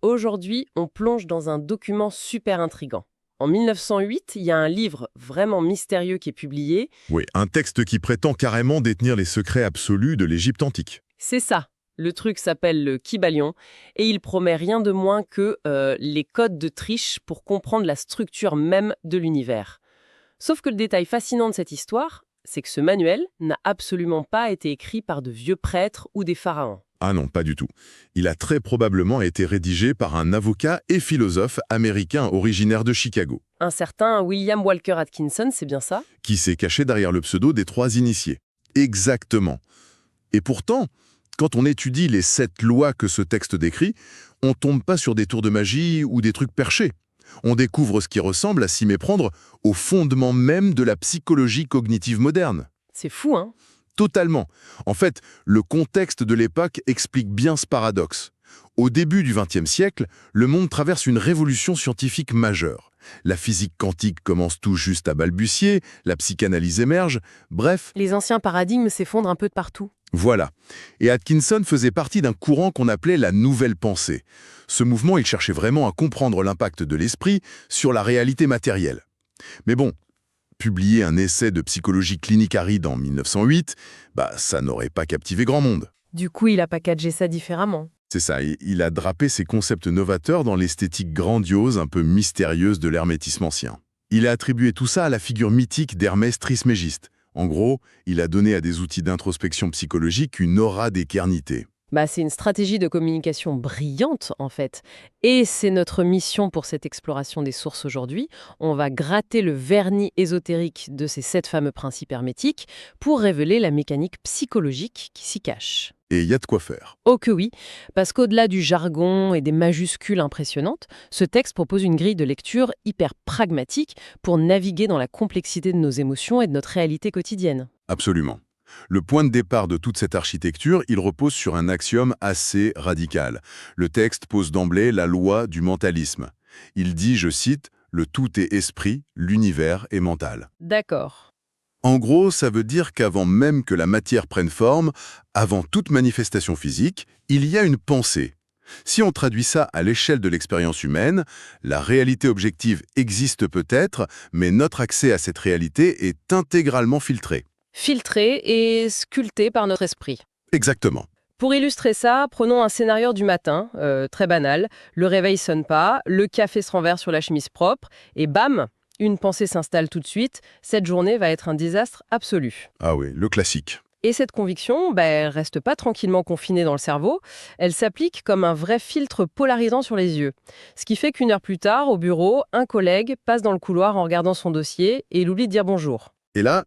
Aujourd'hui, on plonge dans un document super intrigant. En 1908, il y a un livre vraiment mystérieux qui est publié. Oui, un texte qui prétend carrément détenir les secrets absolus de l'Égypte antique. C'est ça. Le truc s'appelle le Kybalion et il promet rien de moins que les codes de triche pour comprendre la structure même de l'univers. Sauf que le détail fascinant de cette histoire, c'est que ce manuel n'a absolument pas été écrit par de vieux prêtres ou des pharaons. Ah non, pas du tout. Il a très probablement été rédigé par un avocat et philosophe américain originaire de Chicago, Un certain William Walker Atkinson, c'est bien ça? qui s'est caché derrière le pseudo des 3 initiés. Exactement. Et pourtant, quand on étudie les 7 lois que ce texte décrit, on tombe pas sur des tours de magie ou des trucs perchés. On découvre ce qui ressemble à s'y méprendre au fondement même de la psychologie cognitive moderne. C'est fou, hein? Totalement. En fait, le contexte de l'époque explique bien ce paradoxe. Au début du XXe siècle, le monde traverse une révolution scientifique majeure. La physique quantique commence tout juste à balbutier, la psychanalyse émerge, bref, Les anciens paradigmes s'effondrent un peu de partout. voilà. Et Atkinson faisait partie d'un courant qu'on appelait la nouvelle pensée. Ce mouvement, il cherchait vraiment à comprendre l'impact de l'esprit sur la réalité matérielle. Mais bon, publier un essai de psychologie clinique aride en 1908, ça n'aurait pas captivé grand monde. Du coup, il a packagé ça différemment. C'est ça, il a drapé ses concepts novateurs dans l'esthétique grandiose, un peu mystérieuse de l'hermétisme ancien. Il a attribué tout ça à la figure mythique d'Hermès Trismégiste. En gros, il a donné à des outils d'introspection psychologique une aura d'éternité. C'est une stratégie de communication brillante, en fait. Et c'est notre mission pour cette exploration des sources aujourd'hui. On va gratter le vernis ésotérique de ces 7 fameux principes hermétiques pour révéler la mécanique psychologique qui s'y cache. Et il y a de quoi faire. Oh que oui, parce qu'au-delà du jargon et des majuscules impressionnantes, ce texte propose une grille de lecture hyper pragmatique pour naviguer dans la complexité de nos émotions et de notre réalité quotidienne. Absolument. Le point de départ de toute cette architecture, il repose sur un axiome assez radical. Le texte pose d'emblée la loi du mentalisme. Il dit, je cite, « Le tout est esprit, l'univers est mental ». D'accord. En gros, ça veut dire qu'avant même que la matière prenne forme, avant toute manifestation physique, il y a une pensée. Si on traduit ça à l'échelle de l'expérience humaine, la réalité objective existe peut-être, mais notre accès à cette réalité est intégralement filtré. Filtré et sculpté par notre esprit. Exactement. Pour illustrer ça, prenons un scénario du matin, très banal. Le réveil sonne pas, le café se renverse sur la chemise propre, et bam, une pensée s'installe tout de suite. Cette journée va être un désastre absolu. Ah oui, le classique. Et cette conviction, elle reste pas tranquillement confinée dans le cerveau, elle s'applique comme un vrai filtre polarisant sur les yeux. Ce qui fait qu'une heure plus tard, au bureau, un collègue passe dans le couloir en regardant son dossier et il oublie de dire bonjour. Et là,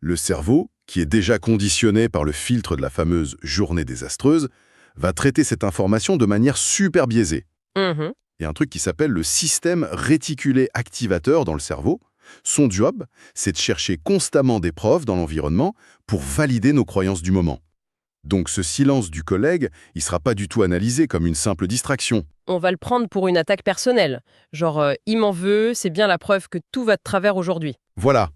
le cerveau, qui est déjà conditionné par le filtre de la fameuse journée désastreuse, va traiter cette information de manière super biaisée. Mhm. Il y a un truc qui s'appelle le système réticulé activateur dans le cerveau. Son job, c'est de chercher constamment des preuves dans l'environnement pour valider nos croyances du moment. Donc ce silence du collègue, il ne sera pas du tout analysé comme une simple distraction. On va le prendre pour une attaque personnelle. Genre, il m'en veut, c'est bien la preuve que tout va de travers aujourd'hui. Voilà.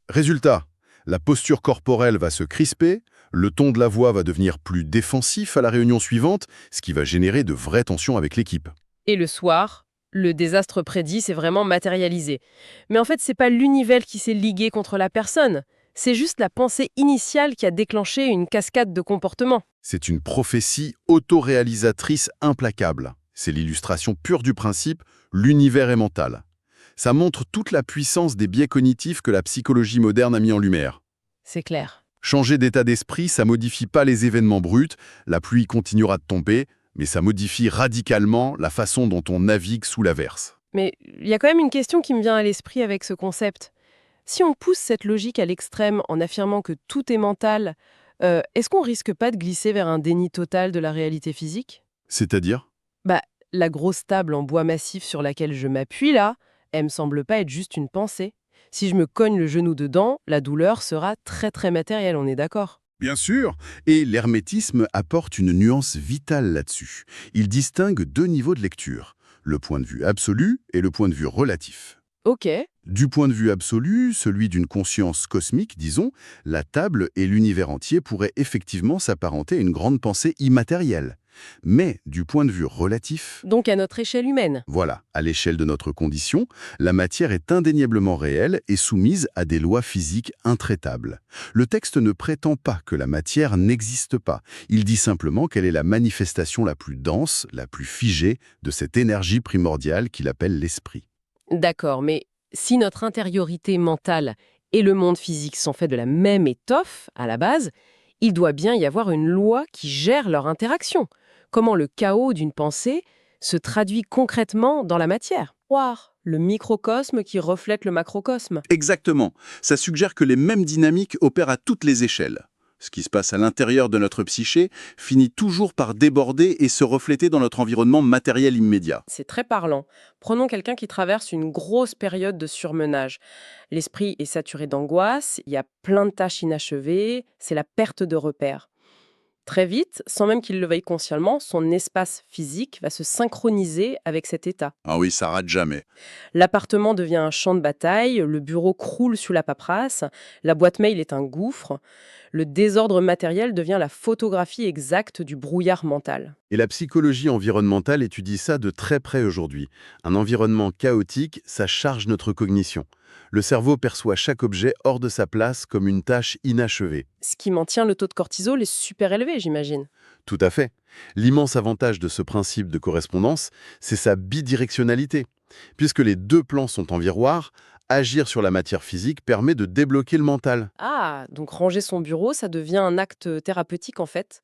Résultat, la posture corporelle va se crisper, le ton de la voix va devenir plus défensif à la réunion suivante, ce qui va générer de vraies tensions avec l'équipe. Et le soir, le désastre prédit s'est vraiment matérialisé. Mais en fait, c'est pas l'univers qui s'est ligué contre la personne. C'est juste la pensée initiale qui a déclenché une cascade de comportements. C'est une prophétie autoréalisatrice implacable. C'est l'illustration pure du principe « l'univers est mental ». Ça montre toute la puissance des biais cognitifs que la psychologie moderne a mis en lumière. C'est clair. Changer d'état d'esprit, ça modifie pas les événements bruts, la pluie continuera de tomber, mais ça modifie radicalement la façon dont on navigue sous l'averse. Mais il y a quand même une question qui me vient à l'esprit avec ce concept. Si on pousse cette logique à l'extrême en affirmant que tout est mental, est-ce qu'on risque pas de glisser vers un déni total de la réalité physique ? C'est-à-dire ? La grosse table en bois massif sur laquelle je m'appuie là, elle me semble pas être juste une pensée. Si je me cogne le genou dedans, la douleur sera très très matérielle, on est d'accord ? Bien sûr, et l'hermétisme apporte une nuance vitale là-dessus. Il distingue 2 niveaux de lecture, le point de vue absolu et le point de vue relatif. Ok. Du point de vue absolu, celui d'une conscience cosmique, disons, la table et l'univers entier pourraient effectivement s'apparenter à une grande pensée immatérielle. Mais du point de vue relatif, Donc à notre échelle humaine. voilà, à l'échelle de notre condition, la matière est indéniablement réelle et soumise à des lois physiques intraitables. Le texte ne prétend pas que la matière n'existe pas. Il dit simplement qu'elle est la manifestation la plus dense, la plus figée de cette énergie primordiale qu'il appelle l'esprit. D'accord, mais si notre intériorité mentale et le monde physique sont faits de la même étoffe, à la base, il doit bien y avoir une loi qui gère leur interaction. Comment le chaos d'une pensée se traduit concrètement dans la matière. Voir le microcosme qui reflète le macrocosme. Exactement. Ça suggère que les mêmes dynamiques opèrent à toutes les échelles. Ce qui se passe à l'intérieur de notre psyché finit toujours par déborder et se refléter dans notre environnement matériel immédiat. C'est très parlant. Prenons quelqu'un qui traverse une grosse période de surmenage. L'esprit est saturé d'angoisse, il y a plein de tâches inachevées, c'est la perte de repères. Très vite, sans même qu'il le veuille consciemment, son espace physique va se synchroniser avec cet état. Ah oui, ça rate jamais. L'appartement devient un champ de bataille, le bureau croule sous la paperasse, la boîte mail est un gouffre, le désordre matériel devient la photographie exacte du brouillard mental. Et la psychologie environnementale étudie ça de très près aujourd'hui. Un environnement chaotique, ça charge notre cognition. Le cerveau perçoit chaque objet hors de sa place comme une tâche inachevée. Ce qui maintient le taux de cortisol est super élevé, j'imagine. Tout à fait. L'immense avantage de ce principe de correspondance, c'est sa bidirectionnalité. Puisque les deux plans sont en miroir, agir sur la matière physique permet de débloquer le mental. Ah, donc ranger son bureau, ça devient un acte thérapeutique en fait.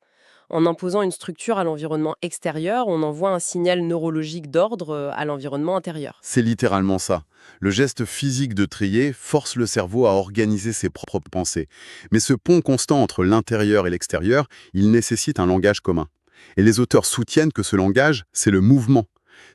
En imposant une structure à l'environnement extérieur, on envoie un signal neurologique d'ordre à l'environnement intérieur. C'est littéralement ça. Le geste physique de trier force le cerveau à organiser ses propres pensées. Mais ce pont constant entre l'intérieur et l'extérieur, il nécessite un langage commun. Et les auteurs soutiennent que ce langage, c'est le mouvement.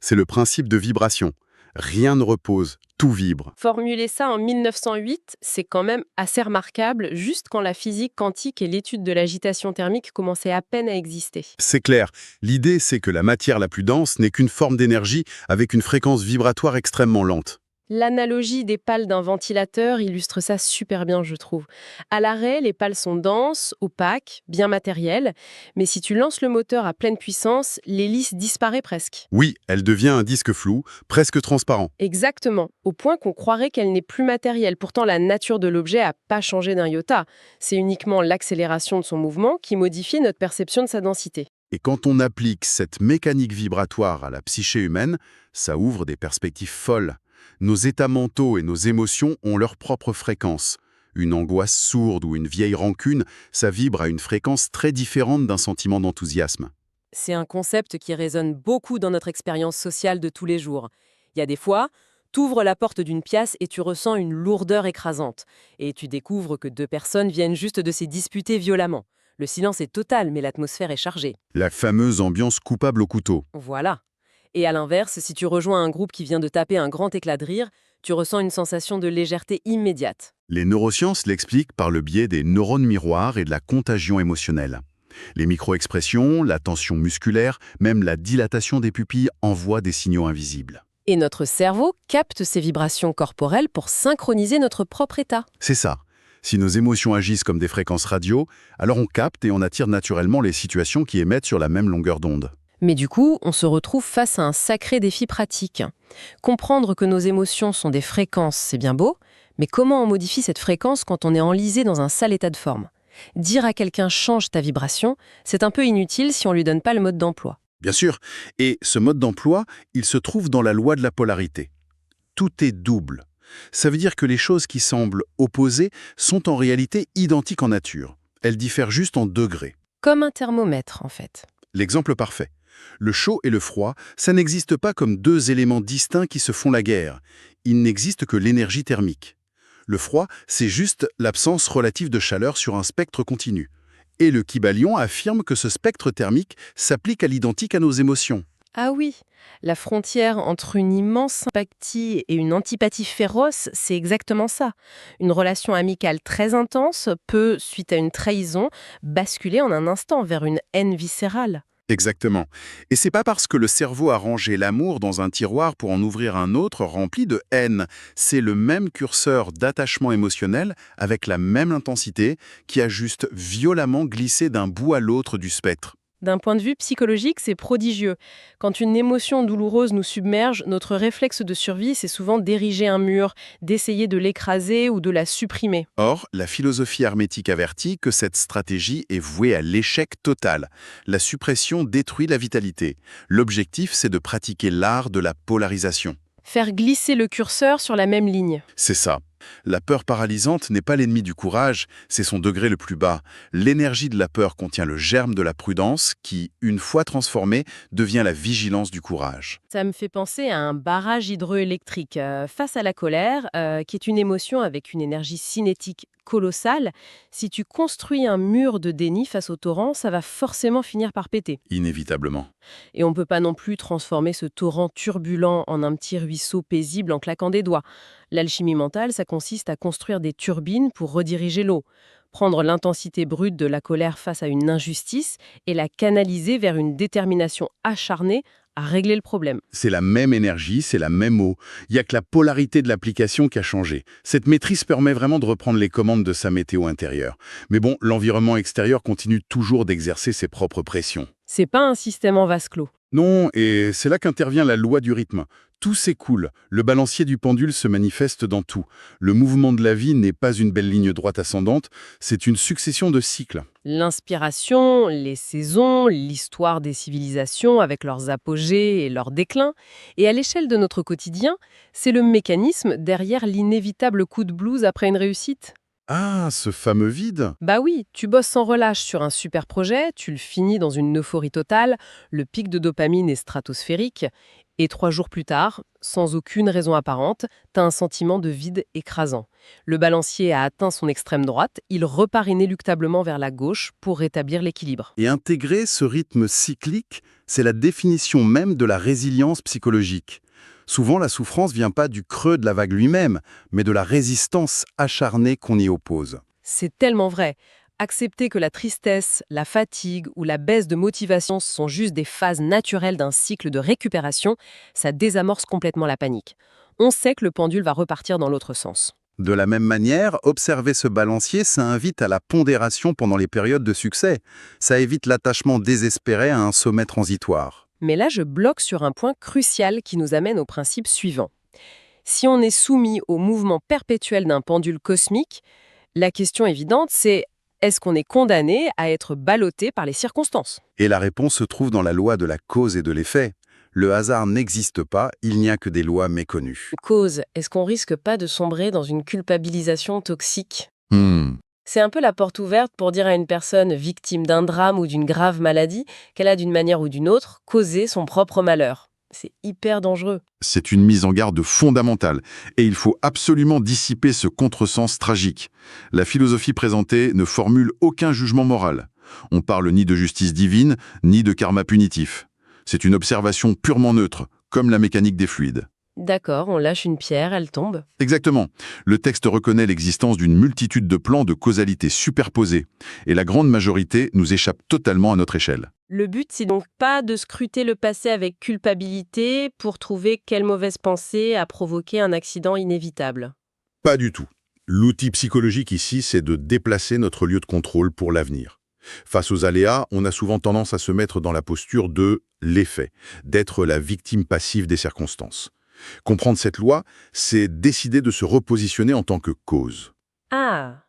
C'est le principe de vibration. Rien ne repose, tout vibre. Formuler ça en 1908, c'est quand même assez remarquable, juste quand la physique quantique et l'étude de l'agitation thermique commençaient à peine à exister. C'est clair, l'idée c'est que la matière la plus dense n'est qu'une forme d'énergie avec une fréquence vibratoire extrêmement lente. L'analogie des pales d'un ventilateur illustre ça super bien, je trouve. À l'arrêt, les pales sont denses, opaques, bien matérielles, mais si tu lances le moteur à pleine puissance, l'hélice disparaît presque. Oui, elle devient un disque flou, presque transparent. Exactement, au point qu'on croirait qu'elle n'est plus matérielle. Pourtant, la nature de l'objet n'a pas changé d'un iota. C'est uniquement l'accélération de son mouvement qui modifie notre perception de sa densité. Et quand on applique cette mécanique vibratoire à la psyché humaine, ça ouvre des perspectives folles. Nos états mentaux et nos émotions ont leur propre fréquence. Une angoisse sourde ou une vieille rancune, ça vibre à une fréquence très différente d'un sentiment d'enthousiasme. C'est un concept qui résonne beaucoup dans notre expérience sociale de tous les jours. Il y a des fois, t'ouvres la porte d'une pièce et tu ressens une lourdeur écrasante. Et tu découvres que deux personnes viennent juste de se disputer violemment. Le silence est total, mais l'atmosphère est chargée. La fameuse ambiance coupable au couteau. Voilà. Et à l'inverse, si tu rejoins un groupe qui vient de taper un grand éclat de rire, tu ressens une sensation de légèreté immédiate. Les neurosciences l'expliquent par le biais des neurones miroirs et de la contagion émotionnelle. Les micro-expressions, la tension musculaire, même la dilatation des pupilles envoient des signaux invisibles. Et notre cerveau capte ces vibrations corporelles pour synchroniser notre propre état. C'est ça. Si nos émotions agissent comme des fréquences radio, alors on capte et on attire naturellement les situations qui émettent sur la même longueur d'onde. Mais du coup, on se retrouve face à un sacré défi pratique. Comprendre que nos émotions sont des fréquences, c'est bien beau, mais comment on modifie cette fréquence quand on est enlisé dans un sale état de forme ? Dire à quelqu'un « change ta vibration », c'est un peu inutile si on ne lui donne pas le mode d'emploi. Bien sûr, et ce mode d'emploi, il se trouve dans la loi de la polarité. Tout est double. Ça veut dire que les choses qui semblent opposées sont en réalité identiques en nature. Elles diffèrent juste en degrés. Comme un thermomètre, en fait. L'exemple parfait. Le chaud et le froid, ça n'existe pas comme deux éléments distincts qui se font la guerre. Il n'existe que l'énergie thermique. Le froid, c'est juste l'absence relative de chaleur sur un spectre continu. Et le Kybalion affirme que ce spectre thermique s'applique à l'identique à nos émotions. Ah oui, la frontière entre une immense sympathie et une antipathie féroce, c'est exactement ça. Une relation amicale très intense peut, suite à une trahison, basculer en un instant vers une haine viscérale. Exactement. Et c'est pas parce que le cerveau a rangé l'amour dans un tiroir pour en ouvrir un autre rempli de haine. C'est le même curseur d'attachement émotionnel avec la même intensité qui a juste violemment glissé d'un bout à l'autre du spectre. D'un point de vue psychologique, c'est prodigieux. Quand une émotion douloureuse nous submerge, notre réflexe de survie, c'est souvent d'ériger un mur, d'essayer de l'écraser ou de la supprimer. Or, la philosophie hermétique avertit que cette stratégie est vouée à l'échec total. La suppression détruit la vitalité. L'objectif, c'est de pratiquer l'art de la polarisation. Faire glisser le curseur sur la même ligne. C'est ça. La peur paralysante n'est pas l'ennemi du courage, c'est son degré le plus bas. L'énergie de la peur contient le germe de la prudence qui, une fois transformée, devient la vigilance du courage. Ça me fait penser à un barrage hydroélectrique face à la colère, qui est une émotion avec une énergie cinétique colossale. Si tu construis un mur de déni face au torrent, ça va forcément finir par péter. Inévitablement. Et on ne peut pas non plus transformer ce torrent turbulent en un petit ruisseau paisible en claquant des doigts. L'alchimie mentale, ça consiste à construire des turbines pour rediriger l'eau, prendre l'intensité brute de la colère face à une injustice et la canaliser vers une détermination acharnée à régler le problème. C'est la même énergie, c'est la même eau. Il n'y a que la polarité de l'application qui a changé. Cette maîtrise permet vraiment de reprendre les commandes de sa météo intérieure. Mais bon, l'environnement extérieur continue toujours d'exercer ses propres pressions. C'est pas un système en vase clos. Non, et c'est là qu'intervient la loi du rythme. Tout s'écoule, le balancier du pendule se manifeste dans tout. Le mouvement de la vie n'est pas une belle ligne droite ascendante, c'est une succession de cycles. L'inspiration, les saisons, l'histoire des civilisations avec leurs apogées et leurs déclins. Et à l'échelle de notre quotidien, c'est le mécanisme derrière l'inévitable coup de blues après une réussite. Ah, ce fameux vide. Bah oui, tu bosses sans relâche sur un super projet, tu le finis dans une euphorie totale, le pic de dopamine est stratosphérique, et 3 jours plus tard, sans aucune raison apparente, t'as un sentiment de vide écrasant. Le balancier a atteint son extrême droite, il repart inéluctablement vers la gauche pour rétablir l'équilibre. Et intégrer ce rythme cyclique, c'est la définition même de la résilience psychologique. Souvent, la souffrance vient pas du creux de la vague lui-même, mais de la résistance acharnée qu'on y oppose. C'est tellement vrai. Accepter que la tristesse, la fatigue ou la baisse de motivation sont juste des phases naturelles d'un cycle de récupération, ça désamorce complètement la panique. On sait que le pendule va repartir dans l'autre sens. De la même manière, observer ce balancier, ça invite à la pondération pendant les périodes de succès. Ça évite l'attachement désespéré à un sommet transitoire. Mais là, je bloque sur un point crucial qui nous amène au principe suivant. Si on est soumis au mouvement perpétuel d'un pendule cosmique, la question évidente, c'est est-ce qu'on est condamné à être ballotté par les circonstances ? Et la réponse se trouve dans la loi de la cause et de l'effet. Le hasard n'existe pas, il n'y a que des lois méconnues. Cause, est-ce qu'on risque pas de sombrer dans une culpabilisation toxique ? Hmm. C'est un peu la porte ouverte pour dire à une personne victime d'un drame ou d'une grave maladie qu'elle a d'une manière ou d'une autre causé son propre malheur. C'est hyper dangereux. C'est une mise en garde fondamentale, et il faut absolument dissiper ce contresens tragique. La philosophie présentée ne formule aucun jugement moral. On parle ni de justice divine, ni de karma punitif. C'est une observation purement neutre, comme la mécanique des fluides. D'accord, on lâche une pierre, elle tombe. Exactement. Le texte reconnaît l'existence d'une multitude de plans de causalité superposés, et la grande majorité nous échappe totalement à notre échelle. Le but, c'est donc pas de scruter le passé avec culpabilité pour trouver quelle mauvaise pensée a provoqué un accident inévitable. Pas du tout. L'outil psychologique ici, c'est de déplacer notre lieu de contrôle pour l'avenir. Face aux aléas, on a souvent tendance à se mettre dans la posture de l'effet, d'être la victime passive des circonstances. Comprendre cette loi, c'est décider de se repositionner en tant que cause. Ah,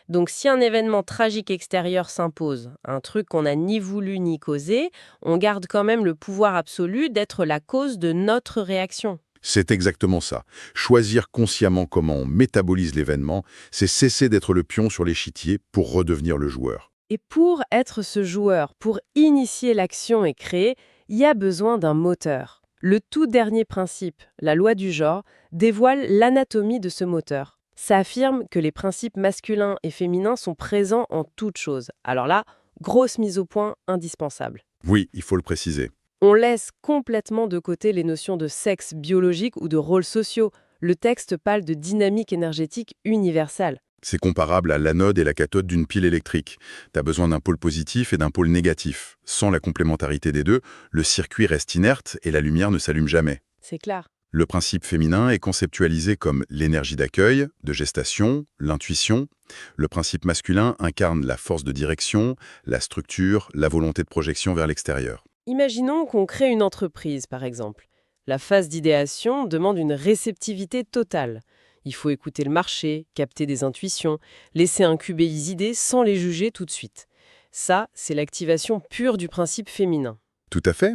donc si un événement tragique extérieur s'impose, un truc qu'on n'a ni voulu ni causé, on garde quand même le pouvoir absolu d'être la cause de notre réaction. C'est exactement ça. Choisir consciemment comment on métabolise l'événement, c'est cesser d'être le pion sur l'échiquier pour redevenir le joueur. Et pour être ce joueur, pour initier l'action et créer, il y a besoin d'un moteur. Le tout dernier principe, la loi du genre, dévoile l'anatomie de ce moteur. Ça affirme que les principes masculins et féminins sont présents en toute chose. Alors là, grosse mise au point indispensable. Oui, il faut le préciser. On laisse complètement de côté les notions de sexe biologique ou de rôles sociaux. Le texte parle de dynamique énergétique universelle. C'est comparable à l'anode et la cathode d'une pile électrique. Tu as besoin d'un pôle positif et d'un pôle négatif. Sans la complémentarité des deux, le circuit reste inerte et la lumière ne s'allume jamais. C'est clair. Le principe féminin est conceptualisé comme l'énergie d'accueil, de gestation, l'intuition. Le principe masculin incarne la force de direction, la structure, la volonté de projection vers l'extérieur. Imaginons qu'on crée une entreprise, par exemple. La phase d'idéation demande une réceptivité totale. Il faut écouter le marché, capter des intuitions, laisser incuber les idées sans les juger tout de suite. Ça, c'est l'activation pure du principe féminin. Tout à fait.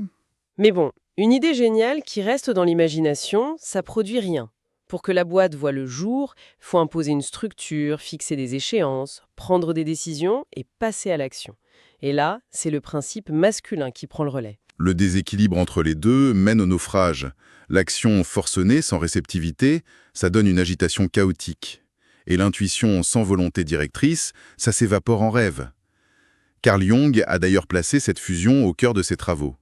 Mais bon, une idée géniale qui reste dans l'imagination, ça produit rien. Pour que la boîte voie le jour, faut imposer une structure, fixer des échéances, prendre des décisions et passer à l'action. Et là, c'est le principe masculin qui prend le relais. Le déséquilibre entre les deux mène au naufrage. L'action forcenée, sans réceptivité, ça donne une agitation chaotique. Et l'intuition sans volonté directrice, ça s'évapore en rêve. Carl Jung a d'ailleurs placé cette fusion au cœur de ses travaux.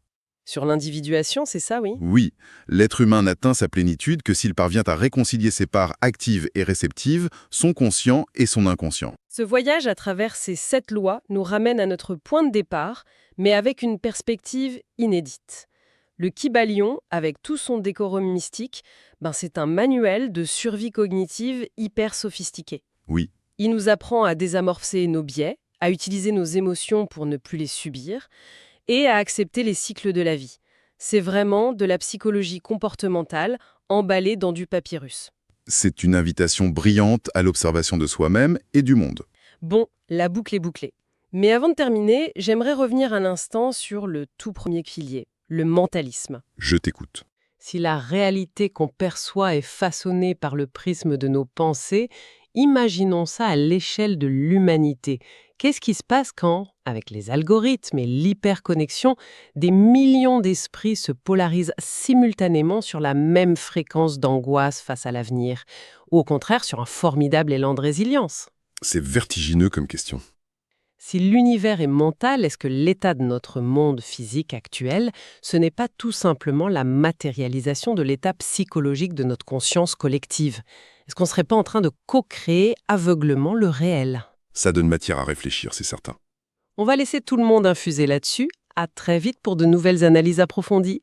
Sur l'individuation, c'est ça, oui? Oui, l'être humain n'atteint sa plénitude que s'il parvient à réconcilier ses parts actives et réceptives, son conscient et son inconscient. Ce voyage à travers ces 7 lois nous ramène à notre point de départ, mais avec une perspective inédite. Le Kybalion, avec tout son décorum mystique, c'est un manuel de survie cognitive hyper sophistiqué. Oui, Il nous apprend à désamorcer nos biais, à utiliser nos émotions pour ne plus les subir, et à accepter les cycles de la vie. C'est vraiment de la psychologie comportementale emballée dans du papyrus. c'est une invitation brillante à l'observation de soi-même et du monde. Bon, la boucle est bouclée. Mais avant de terminer, j'aimerais revenir un instant sur le tout premier pilier, le mentalisme. Je t'écoute. Si la réalité qu'on perçoit est façonnée par le prisme de nos pensées, imaginons ça à l'échelle de l'humanité. Qu'est-ce qui se passe quand, avec les algorithmes et l'hyperconnexion, des millions d'esprits se polarisent simultanément sur la même fréquence d'angoisse face à l'avenir, ou au contraire sur un formidable élan de résilience? C'est vertigineux comme question. Si l'univers est mental, est-ce que l'état de notre monde physique actuel, ce n'est pas tout simplement la matérialisation de l'état psychologique de notre conscience collective? Est-ce qu'on ne serait pas en train de co-créer aveuglement le réel? Ça donne matière à réfléchir, c'est certain. On va laisser tout le monde infuser là-dessus. À très vite pour de nouvelles analyses approfondies.